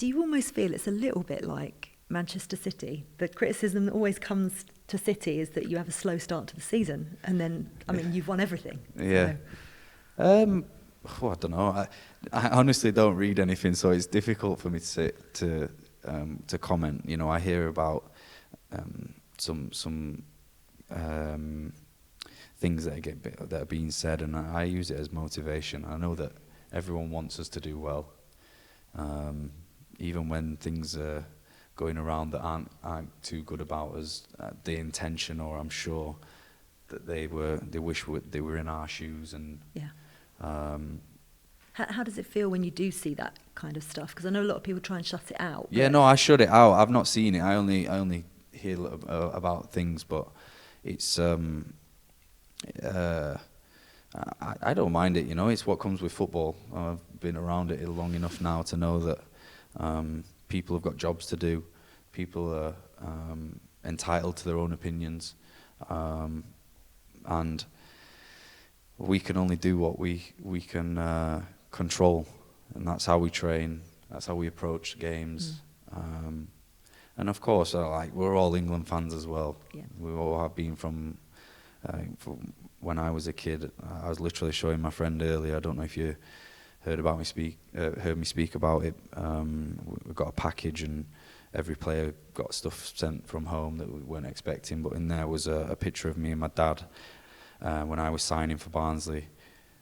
Do you almost feel it's a little bit like Manchester City? The criticism that always comes to City is that you have a slow start to the season, and then, I mean, you've won everything. Yeah. So. I don't know. I honestly don't read anything, so it's difficult for me to comment. You know, I hear about some things that are being said, and I use it as motivation. I know that everyone wants us to do well, even when things are going around that aren't too good about us. The intention, or I'm sure that they wish they were in our shoes, and yeah. How does it feel when you do see that kind of stuff? Because I know a lot of people try and shut it out. Yeah, no, I shut it out. I've not seen it. I only hear about things, but it's I don't mind it. You know, it's what comes with football. I've been around it long enough now to know that people have got jobs to do. People are entitled to their own opinions, and we can only do what we can control, and that's how we train. That's how we approach games. And of course, we're all England fans as well. Yeah. We all have been from when I was a kid. I was literally showing my friend earlier. I don't know if you heard me speak about it. We got a package, and every player got stuff sent from home that we weren't expecting. But in there was a picture of me and my dad when I was signing for Barnsley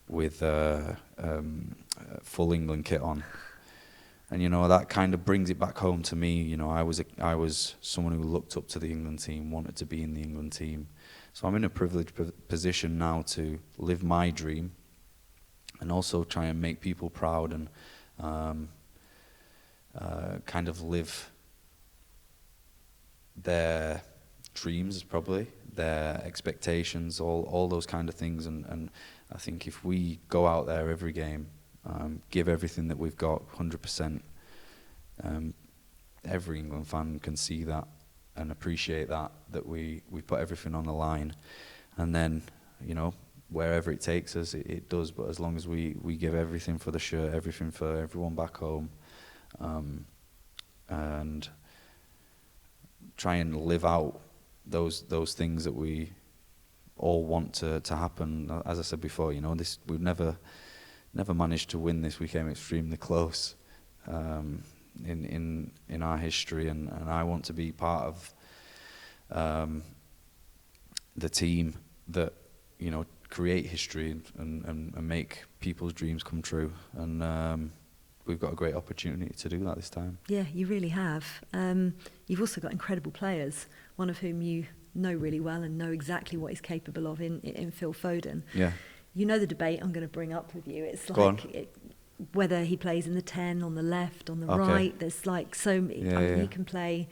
with full England kit on. And, you know, that kind of brings it back home to me. You know, I was someone who looked up to the England team, wanted to be in the England team. So I'm in a privileged position now to live my dream and also try and make people proud, and kind of live their dreams, probably, their expectations, all those kind of things. And I think if we go out there every game, give everything that we've got, 100%. Every England fan can see that and appreciate that we put everything on the line. And then, you know, wherever it takes us, it does. But as long as we give everything for the shirt, everything for everyone back home, and try and live out those things that we all want to happen. As I said before, you know, we've never managed to win this. We came extremely close in our history, and I want to be part of the team that, you know, create history and make people's dreams come true. And we've got a great opportunity to do that this time. Yeah, you really have. You've also got incredible players, one of whom you know really well and know exactly what he's capable of in Phil Foden. Yeah. You know the debate I'm going to bring up with you. It's like whether he plays in the 10, on the left, on the right. There's like so many. He can play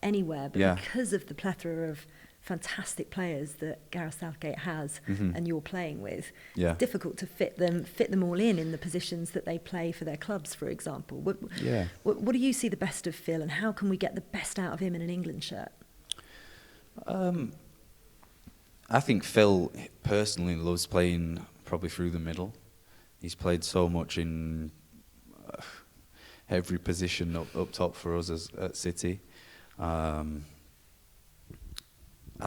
anywhere, but because of the plethora of fantastic players that Gareth Southgate has and you're playing with, it's difficult to fit them all in the positions that they play for their clubs, for example. What do you see the best of Phil, and how can we get the best out of him in an England shirt? I think Phil personally loves playing probably through the middle. He's played so much in every position up top for us at City. I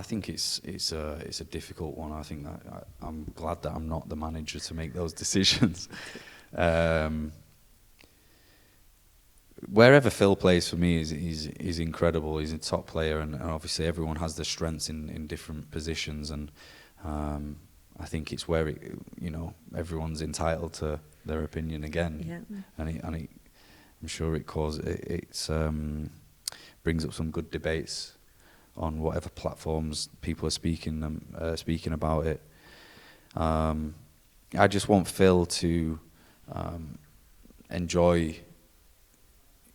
think it's a difficult one. I think that I'm glad that I'm not the manager to make those decisions. Wherever Phil plays for me is incredible. He's a top player, and obviously everyone has their strengths in different positions, and I think it's where everyone's entitled to their opinion again. And I'm sure it brings up some good debates on whatever platforms people are speaking about it. I just want Phil to enjoy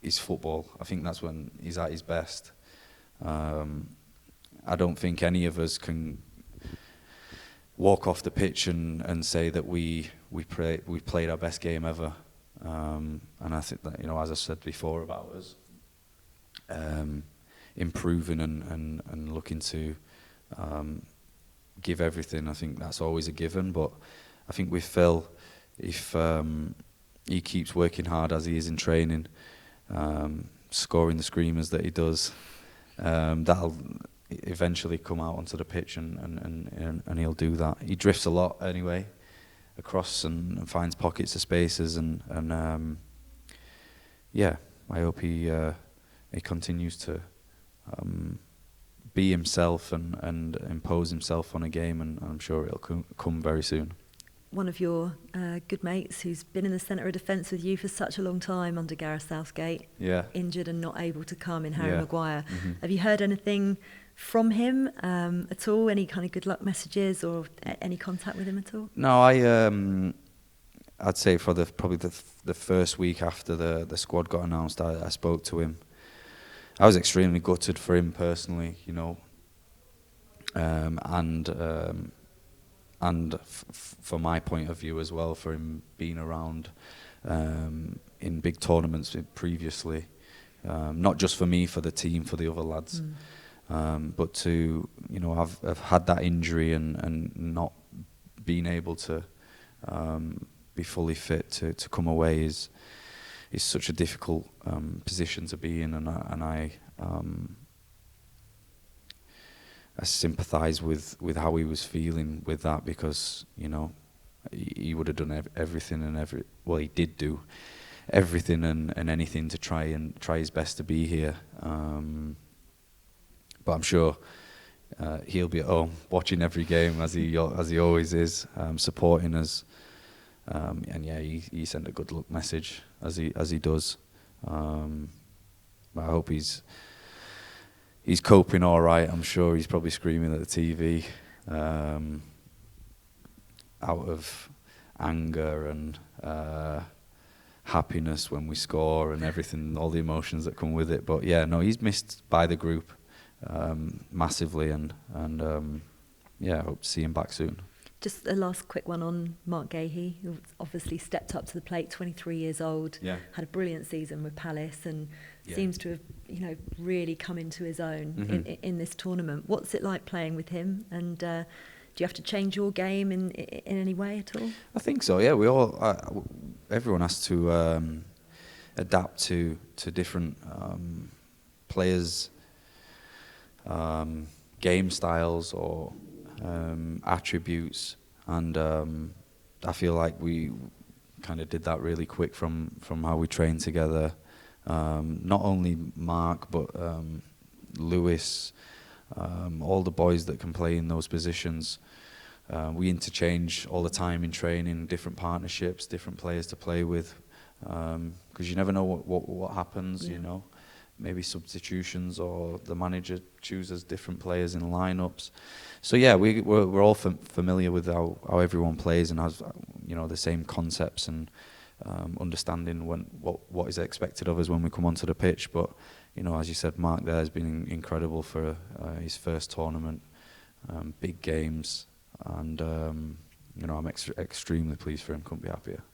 his football. I think that's when he's at his best. I don't think any of us can walk off the pitch and say that we played our best game ever. And I think that, as I said before about us improving and looking to give everything, I think that's always a given. But I think with Phil, if he keeps working hard as he is in training, scoring the screamers that he does. That'll eventually come out onto the pitch, and he'll do that. He drifts a lot anyway, across and finds pockets of spaces, and yeah, I hope he continues to be himself and impose himself on a game, and I'm sure it'll come very soon. One of your good mates who's been in the centre of defence with you for such a long time under Gareth Southgate, injured and not able to come in Harry Maguire. Mm-hmm. Have you heard anything from him at all? Any kind of good luck messages or any contact with him at all? No, I'd say for probably the first week after the squad got announced, I spoke to him. I was extremely gutted for him personally, you know, and for my point of view as well, for him being around in big tournaments previously, not just for me, for the team, for the other lads, but to, you know, have had that injury and not being able to be fully fit to come away is such a difficult position to be in, and I sympathise with how he was feeling with that, because, you know, he would have done everything well, he did do everything and anything to try his best to be here. But I'm sure he'll be at home watching every game as he always is, supporting us. And yeah, he sent a good luck message as he does. But I hope he's coping all right. I'm sure he's probably screaming at the TV out of anger and happiness when we score and everything, all the emotions that come with it. But yeah, no, he's missed by the group massively, and yeah, I hope to see him back soon. Just a last quick one on Mark Guehi, who obviously stepped up to the plate, 23 years old, had a brilliant season with Palace, and seems to have, you know, really come into his own in this tournament. What's it like playing with him, and do you have to change your game in any way at all? I think so. Yeah, we all, everyone has to adapt to different players' game styles or attributes, and I feel like we kind of did that really quick from how we trained together. Not only Mark, but Lewis, all the boys that can play in those positions. We interchange all the time in training, different partnerships, different players to play with, because you never know what happens. You know, maybe substitutions, or the manager chooses different players in lineups. So yeah, we're all familiar with how everyone plays and has, you know, the same concepts and understanding what is expected of us when we come onto the pitch. But, you know, as you said, Mark there has been incredible for his first tournament, big games, and you know, I'm extremely pleased for him. Couldn't be happier.